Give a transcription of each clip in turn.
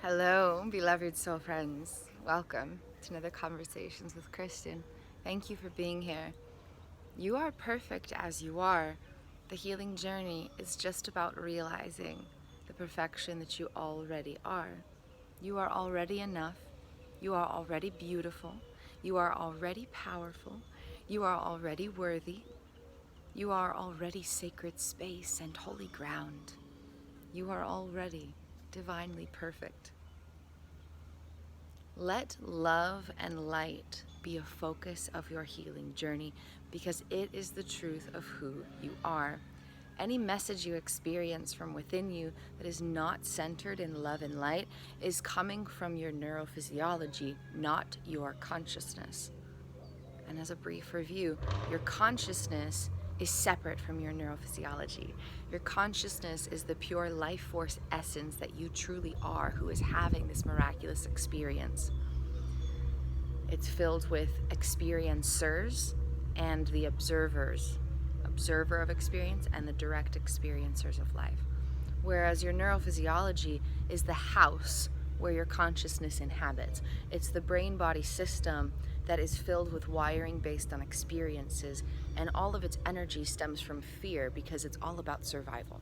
Hello, beloved soul friends. Welcome to another Conversations with Kristin. Thank you for being here. You are perfect as you are. The healing journey is just about realizing the perfection that you already are. You are already enough. You are already beautiful. You are already powerful. You are already worthy. You are already sacred space and holy ground. You are already divinely perfect. Let love and light be a focus of your healing journey because it is the truth of who you are. Any message you experience from within you that is not centered in love and light is coming from your neurophysiology, not your consciousness. And as a brief review, your consciousness is separate from your neurophysiology. Your consciousness is the pure life force essence that you truly are, who is having this miraculous experience. It's filled with experiencers and the observers, observer of experience and the direct experiencers of life. Whereas your neurophysiology is the house where your consciousness inhabits. It's the brain-body system that is filled with wiring based on experiences, and all of its energy stems from fear because it's all about survival.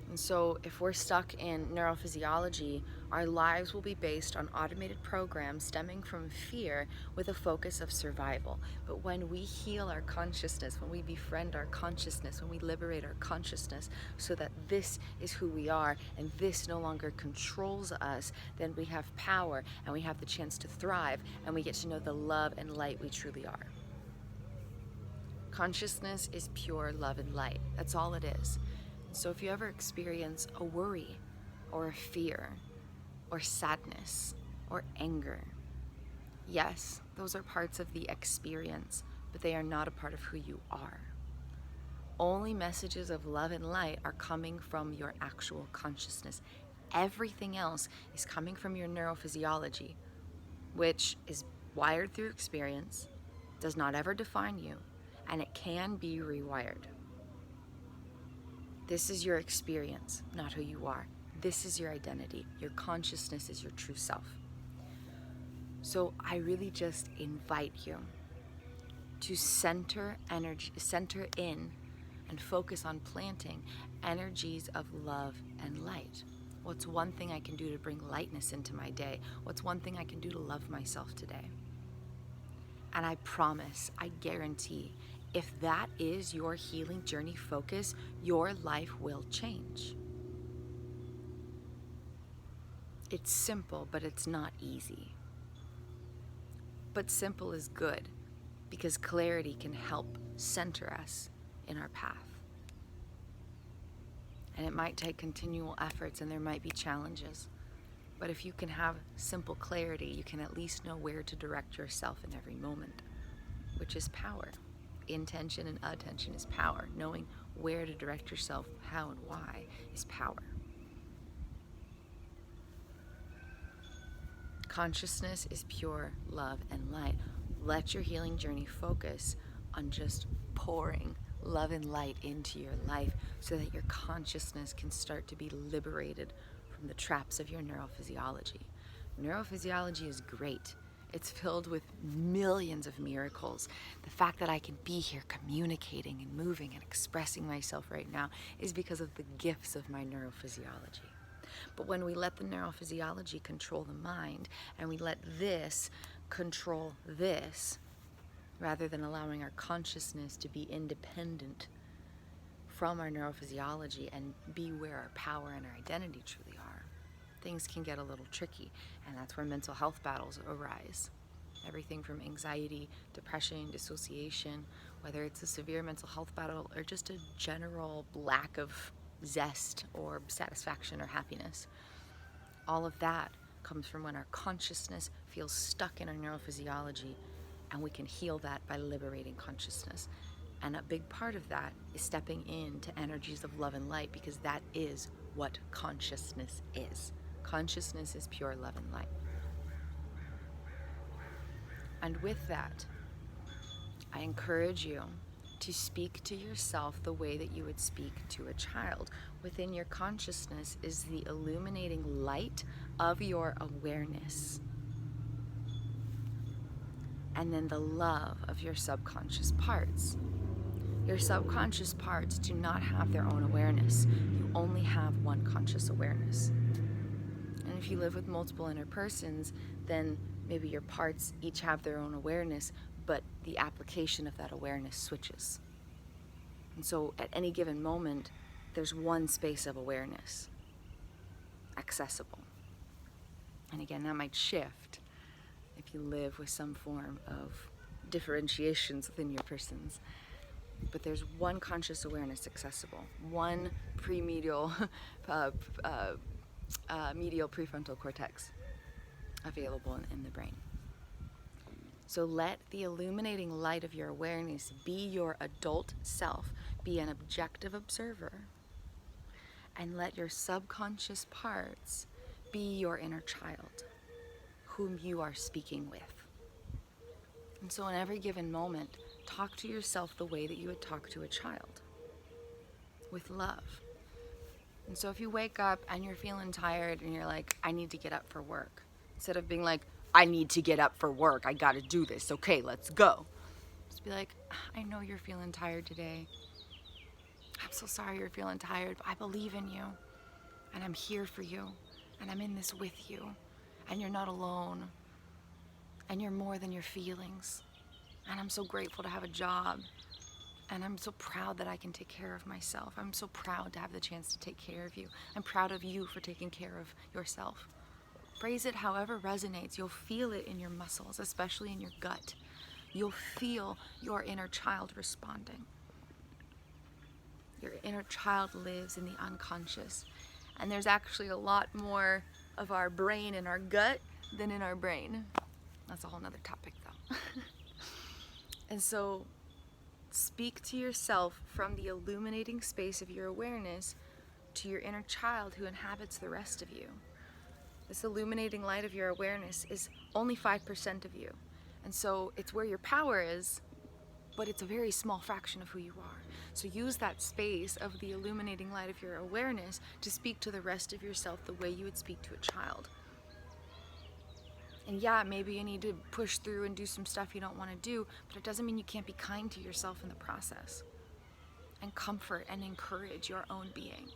And so if we're stuck in neurophysiology, our lives will be based on automated programs stemming from fear with a focus of survival. But when we heal our consciousness, when we befriend our consciousness, when we liberate our consciousness so that this is who we are and this no longer controls us, then we have power and we have the chance to thrive and we get to know the love and light we truly are. Consciousness is pure love and light. That's all it is. So if you ever experience a worry or a fear or sadness or anger, yes, those are parts of the experience, but they are not a part of who you are. Only messages of love and light are coming from your actual consciousness. Everything else is coming from your neurophysiology, which is wired through experience, does not ever define you, and it can be rewired. This is your experience, not who you are. This is your identity. Your consciousness is your true self. So I really just invite you to center in and focus on planting energies of love and light. What's one thing I can do to bring lightness into my day? What's one thing I can do to love myself today? And I promise, I guarantee, if that is your healing journey focus, your life will change. It's simple, but it's not easy. But simple is good because clarity can help center us in our path. And it might take continual efforts and there might be challenges. But if you can have simple clarity, you can at least know where to direct yourself in every moment, which is power. Intention and attention is power. Knowing where to direct yourself, how and why, is power. Consciousness is pure love and light. Let your healing journey focus on just pouring love and light into your life so that your consciousness can start to be liberated from the traps of your neurophysiology. Neurophysiology is great. It's filled with millions of miracles. The fact that I can be here communicating and moving and expressing myself right now is because of the gifts of my neurophysiology. But when we let the neurophysiology control the mind and we let this control this, rather than allowing our consciousness to be independent from our neurophysiology and be where our power and our identity truly are, things can get a little tricky, and that's where mental health battles arise. Everything from anxiety, depression, dissociation, whether it's a severe mental health battle or just a general lack of zest or satisfaction or happiness. All of that comes from when our consciousness feels stuck in our neurophysiology, and we can heal that by liberating consciousness. And a big part of that is stepping into energies of love and light, because that is what consciousness is. Consciousness is pure love and light. And with that, I encourage you to speak to yourself the way that you would speak to a child. Within your consciousness is the illuminating light of your awareness. And then the love of your subconscious parts. Your subconscious parts do not have their own awareness. You only have one conscious awareness. And if you live with multiple inner persons, then maybe your parts each have their own awareness, but the application of that awareness switches. And so at any given moment, there's one space of awareness accessible. And again, that might shift if you live with some form of differentiations within your persons. But there's one conscious awareness accessible, one medial prefrontal cortex available in the brain. So let the illuminating light of your awareness be your adult self, be an objective observer, and let your subconscious parts be your inner child, whom you are speaking with. And so in every given moment, talk to yourself the way that you would talk to a child, with love. And so if you wake up and you're feeling tired and you're like, I need to get up for work, instead of being like, I need to get up for work, I gotta do this, okay, let's go. Just be like, I know you're feeling tired today. I'm so sorry you're feeling tired, but I believe in you, and I'm here for you, and I'm in this with you, and you're not alone, and you're more than your feelings, and I'm so grateful to have a job, and I'm so proud that I can take care of myself. I'm so proud to have the chance to take care of you. I'm proud of you for taking care of yourself. Phrase it however resonates. You'll feel it in your muscles, especially in your gut. You'll feel your inner child responding. Your inner child lives in the unconscious. And there's actually a lot more of our brain in our gut than in our brain. That's a whole nother topic though. And so speak to yourself from the illuminating space of your awareness to your inner child who inhabits the rest of you. This illuminating light of your awareness is only 5% of you. And so it's where your power is, but it's a very small fraction of who you are. So use that space of the illuminating light of your awareness to speak to the rest of yourself the way you would speak to a child. And yeah, maybe you need to push through and do some stuff you don't want to do, but it doesn't mean you can't be kind to yourself in the process. And comfort and encourage your own being.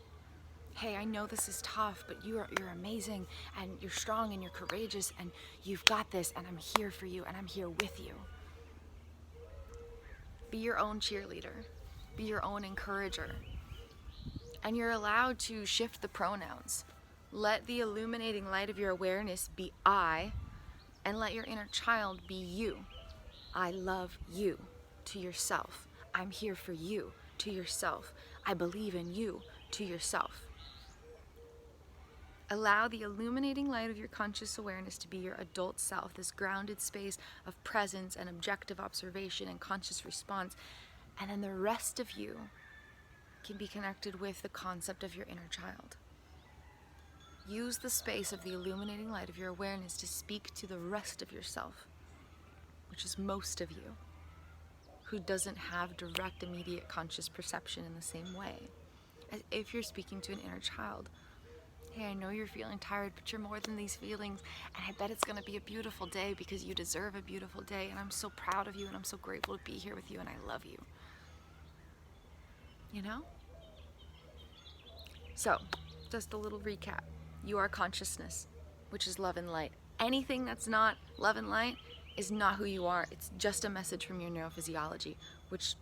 Hey, I know this is tough, but you're amazing, and you're strong, and you're courageous, and you've got this, and I'm here for you, and I'm here with you. Be your own cheerleader. Be your own encourager. And you're allowed to shift the pronouns. Let the illuminating light of your awareness be I, and let your inner child be you. I love you, to yourself. I'm here for you, to yourself. I believe in you, to yourself. Allow the illuminating light of your conscious awareness to be your adult self, this grounded space of presence and objective observation and conscious response. And then the rest of you can be connected with the concept of your inner child. Use the space of the illuminating light of your awareness to speak to the rest of yourself, which is most of you, who doesn't have direct, immediate conscious perception in the same way, as if you're speaking to an inner child. Hey, I know you're feeling tired, but you're more than these feelings, and I bet it's going to be a beautiful day because you deserve a beautiful day, and I'm so proud of you, and I'm so grateful to be here with you, and I love you. You know? So, just a little recap. You are consciousness, which is love and light. Anything that's not love and light is not who you are. It's just a message from your neurophysiology, which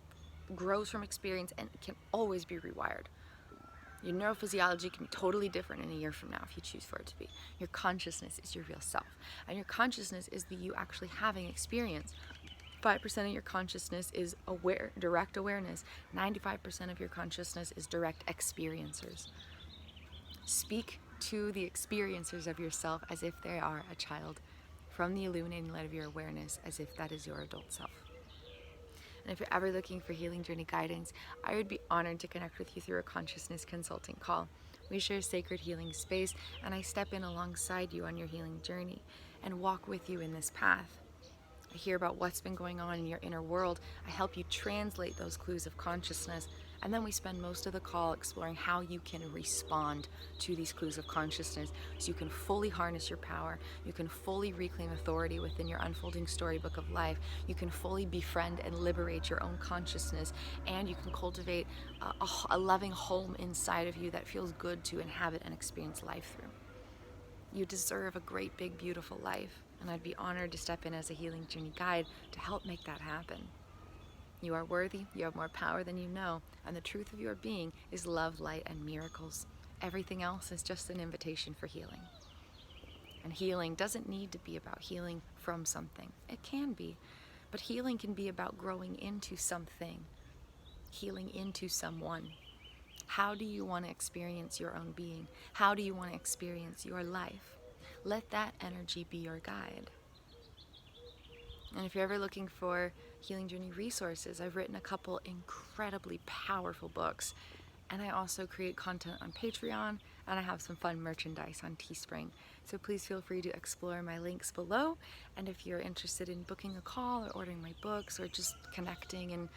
grows from experience and can always be rewired. Your neurophysiology can be totally different in a year from now if you choose for it to be. Your consciousness is your real self. And your consciousness is the you actually having experience. 5% of your consciousness is direct awareness. 95% of your consciousness is direct experiencers. Speak to the experiencers of yourself as if they are a child, from the illuminating light of your awareness as if that is your adult self. And if you're ever looking for healing journey guidance, I would be honored to connect with you through a consciousness consulting call. We share a sacred healing space, and I step in alongside you on your healing journey and walk with you in this path. I hear about what's been going on in your inner world. I help you translate those clues of consciousness. And then we spend most of the call exploring how you can respond to these clues of consciousness so you can fully harness your power. You can fully reclaim authority within your unfolding storybook of life. You can fully befriend and liberate your own consciousness. And you can cultivate a loving home inside of you that feels good to inhabit and experience life through. You deserve a great, big, beautiful life. And I'd be honored to step in as a healing journey guide to help make that happen. You are worthy, you have more power than you know, and the truth of your being is love, light, and miracles. Everything else is just an invitation for healing. And healing doesn't need to be about healing from something. It can be, but healing can be about growing into something, healing into someone. How do you want to experience your own being? How do you want to experience your life? Let that energy be your guide. And if you're ever looking for healing journey resources, I've written a couple incredibly powerful books. And I also create content on Patreon, and I have some fun merchandise on Teespring. So please feel free to explore my links below. And if you're interested in booking a call or ordering my books or just connecting and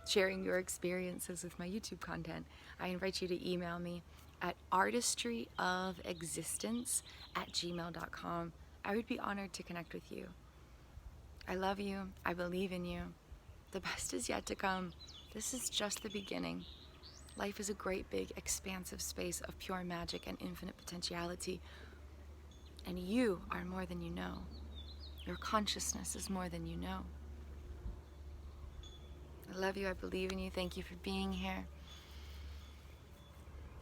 sharing your experiences with my YouTube content, I invite you to email me at artistryofexistence@gmail.com. I would be honored to connect with you. I love you. I believe in you. The best is yet to come. This is just the beginning. Life is a great, big, expansive space of pure magic and infinite potentiality. And you are more than you know. Your consciousness is more than you know. I love you. I believe in you. Thank you for being here.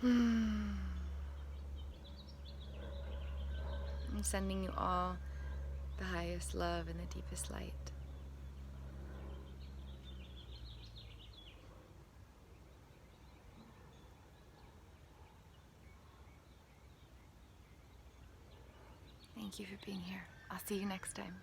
I'm sending you all the highest love and the deepest light. Thank you for being here. I'll see you next time.